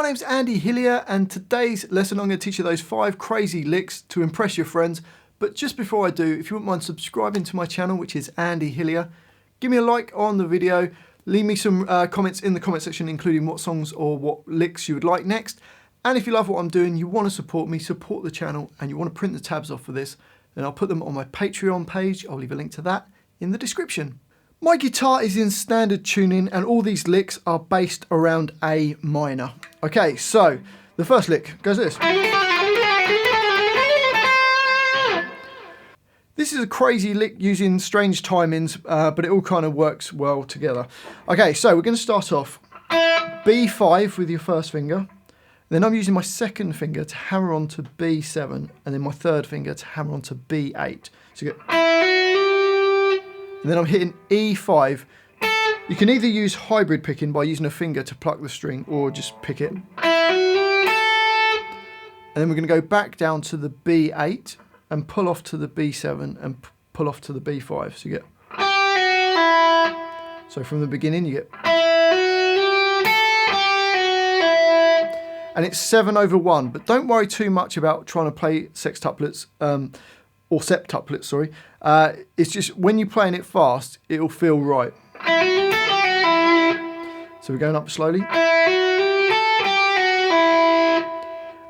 my name's Andy Hillier, and today's lesson I'm going to teach you those 5 crazy licks to impress your friends. But just before I do, if you wouldn't mind subscribing to my channel, which is Andy Hillier, give me a like on the video, leave me some comments in the comment section, including what songs or what licks you would like next. And if you love what I'm doing, you want to support me, support the channel, and you want to print the tabs off for this, then I'll put them on my Patreon page. I'll leave a link to that in the description. My guitar is in standard tuning, and all these licks are based around A minor. Okay, so the first lick goes this. This is a crazy lick using strange timings, but it all kind of works well together. Okay, so we're going to start off B5 with your first finger. Then I'm using my second finger to hammer onto B7, and then my third finger to hammer onto B8. So you get, and then I'm hitting E5. You can either use hybrid picking by using a finger to pluck the string, or just pick it. And then we're going to go back down to the B8 and pull off to the B7 and pull off to the B5. So you get, so from the beginning you get, and it's 7/1, but don't worry too much about trying to play sextuplets, or septuplets, sorry. It's just when you're playing it fast, it'll feel right. So we're going up slowly. And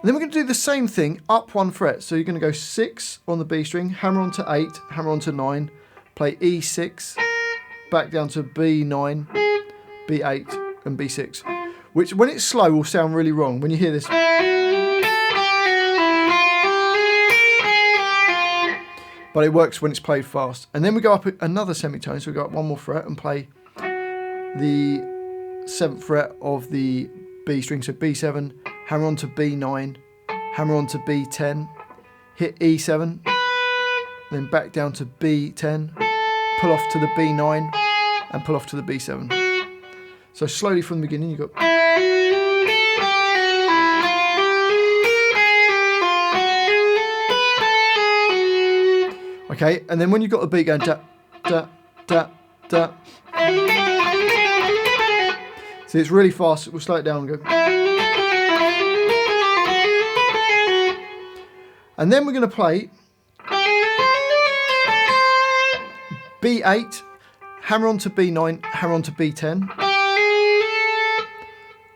then we're going to do the same thing up 1 fret. So you're going to go 6 on the B string, hammer onto 8, hammer onto 9, play E6, back down to B9, B8 and B6. Which when it's slow will sound really wrong. When you hear this. But it works when it's played fast. And then we go up another semitone. So we go up 1 more fret and play the 7th fret of the B string. So B7, hammer onto B9, hammer onto B10, hit E7, then back down to B10, pull off to the B9 and pull off to the B7. So slowly from the beginning you go. Okay, and then when you've got the beat going da, da, da, da. See, it's really fast. We'll slow it down and go. And then we're going to play B8, hammer onto B9, hammer onto B10.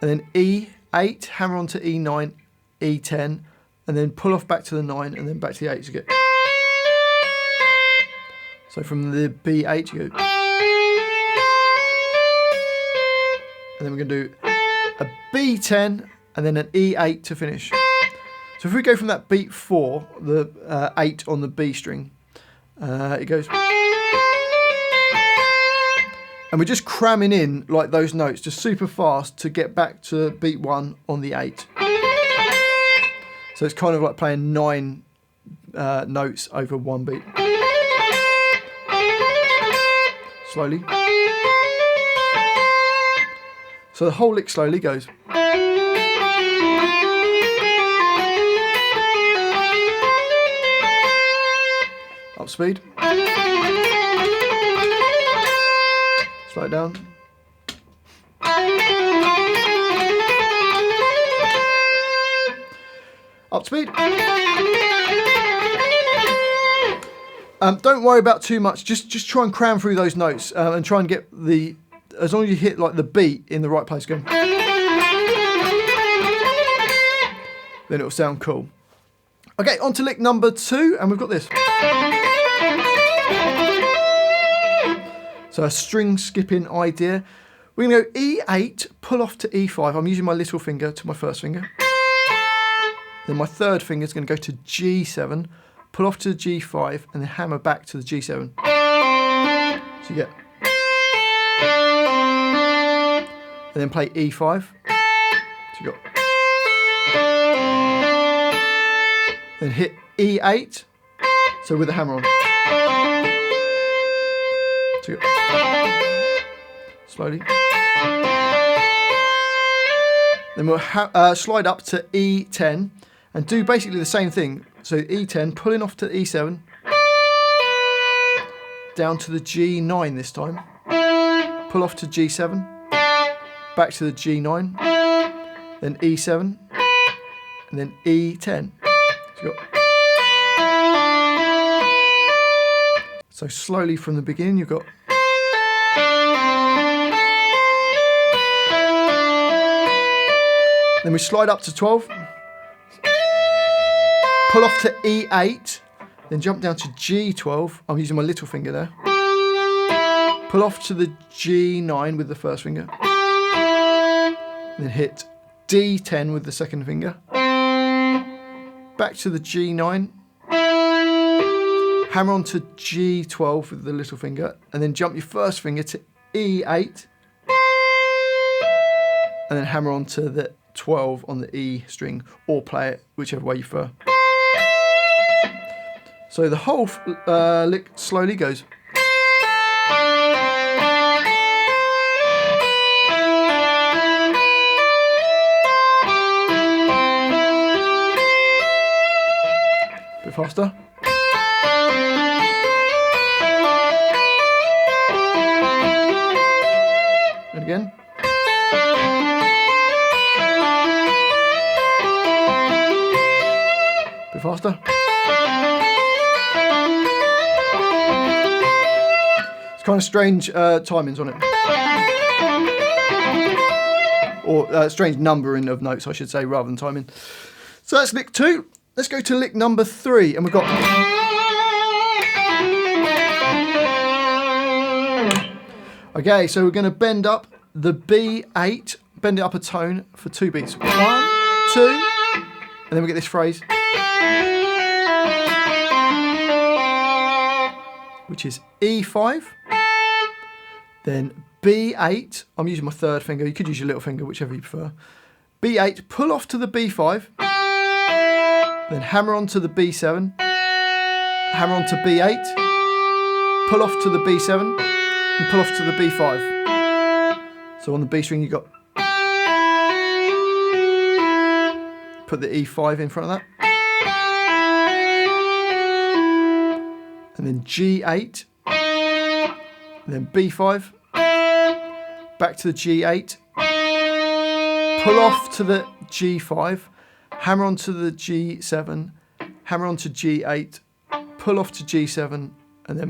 And then E8, hammer onto E9, E10. And then pull off back to the 9 and then back to the 8 to get. So from the B8 you go. And then we're going to do a B10 and then an E8 to finish. So if we go from that beat 4, the 8 on the B string, it goes. And we're just cramming in like those notes, just super fast to get back to beat 1 on the 8. So it's kind of like playing 9 notes over 1 beat. Slowly. So the whole lick slowly goes. Up speed. Slow it down. Up speed. Don't worry about too much. Just try and cram through those notes and try and get the, as long as you hit like the beat in the right place, going, then it'll sound cool. Okay, on to lick number 2, and we've got this. So a string skipping idea. We're going to go E8, pull off to E5. I'm using my little finger to my first finger. Then my third finger is going to go to G7, pull off to G5, and then hammer back to the G7. So you get. And then play E5. So you got. Then hit E8. So with the hammer on. So you got. Slowly. Then we'll slide up to E10 and do basically the same thing. So E10, pulling off to E7, down to the G9 this time, pull off to G7, back to the G9, then E7, and then E10. So slowly from the beginning, you've got. Then we slide up to 12, pull off to E8, then jump down to G12. I'm using my little finger there. Pull off to the G9 with the first finger. Then hit D10 with the second finger. Back to the G9. Hammer on to G12 with the little finger. And then jump your first finger to E8. And then hammer on to the 12 on the E string, or play it whichever way you prefer. So the whole lick slowly goes. A bit faster. And again. A bit faster. Kind of strange timings on it, or strange numbering of notes, I should say, rather than timing. So that's lick 2. Let's go to lick number 3, and we've got. Okay, so we're going to bend up the B8, bend it up a tone for 2 beats. 1, 2, and then we get this phrase, which is E5. Then B8, I'm using my third finger, you could use your little finger, whichever you prefer. B8, pull off to the B5, then hammer on to the B7, hammer on to B8, pull off to the B7, and pull off to the B5. So on the B string you got, put the E5 in front of that, and then G8, and then B5, back to the G8, pull off to the G5, hammer onto the G7, hammer onto G8, pull off to G7, and then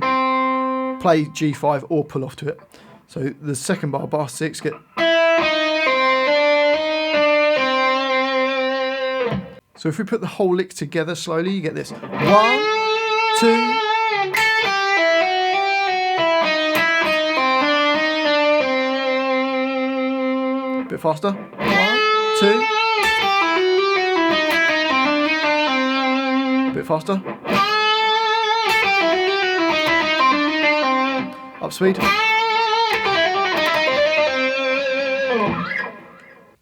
play G5 or pull off to it. So the second bar, bar 6, get. So if we put the whole lick together slowly, you get this. 1, 2. Bit faster. 1, 2. Bit faster. Up speed.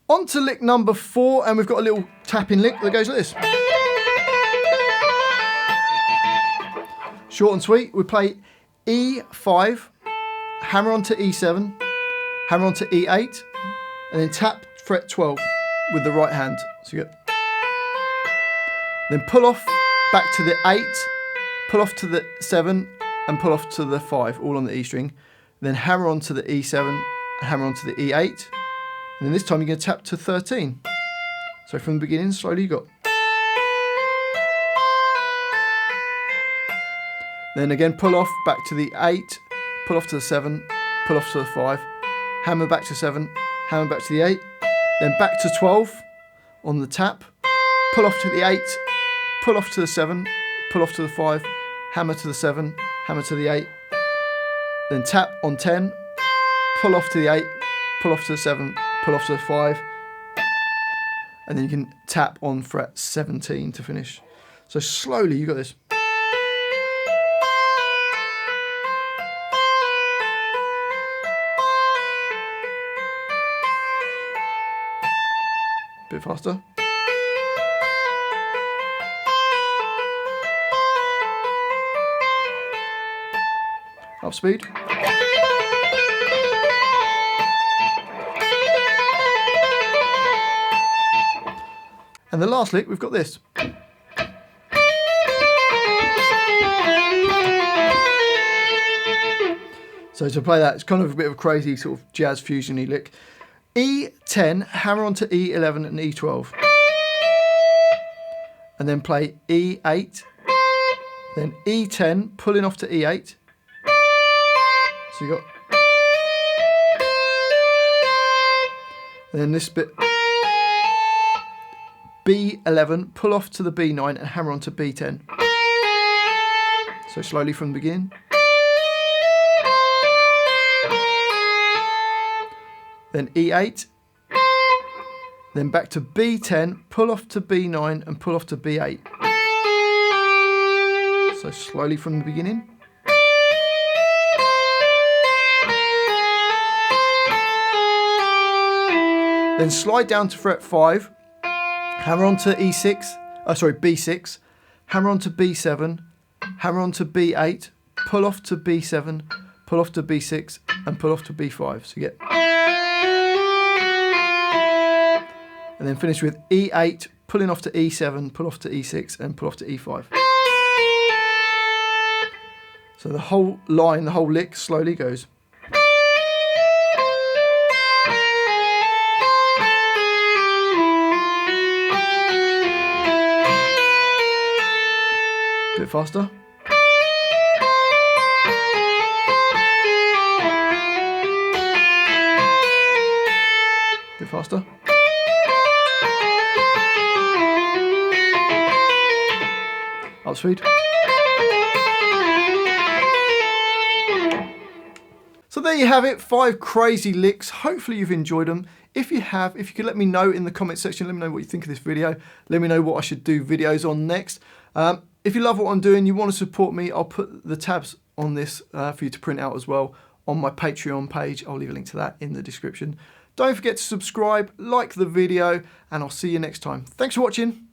On to lick number 4, and we've got a little tapping lick that goes like this. Short and sweet. We play E5, hammer onto E7, hammer onto E8, and then tap fret 12 with the right hand. So you get. Then pull off back to the 8, pull off to the 7, and pull off to the 5, all on the E string. Then hammer onto the E7, and hammer onto the E8. And then this time you're going to tap to 13. So from the beginning, slowly you got. Then again, pull off back to the 8, pull off to the 7, pull off to the 5, hammer back to 7, hammer back to the 8, then back to 12 on the tap, pull off to the 8, pull off to the 7, pull off to the 5, hammer to the 7, hammer to the 8, then tap on 10, pull off to the 8, pull off to the 7, pull off to the 5, and then you can tap on fret 17 to finish. So slowly you got this. Bit faster. Up speed. And the last lick, we've got this. So to play that, it's kind of a bit of a crazy sort of jazz fusion-y lick. E10, hammer onto E11 and E12. And then play E8, then E10, pulling off to E8. So you got, and then this bit, B11, pull off to the B9 and hammer onto B10. So slowly from the beginning. Then E8, then back to B10, pull off to B9 and pull off to B8. So slowly from the beginning. Then slide down to fret 5, hammer onto B6, hammer onto B7, hammer onto B8, pull off to B7, pull off to B6 and pull off to B5. So you get, and then finish with E8, pulling off to E7, pull off to E6 and pull off to E5. So the whole line, the whole lick slowly goes. A bit faster. A bit faster. Up speed. So there you have it, 5 crazy licks. Hopefully you've enjoyed them. If you have, if you could let me know in the comment section, let me know what you think of this video. Let me know what I should do videos on next. If you love what I'm doing, you want to support me, I'll put the tabs on this for you to print out as well on my Patreon page. I'll leave a link to that in the description. Don't forget to subscribe, like the video, and I'll see you next time. Thanks for watching.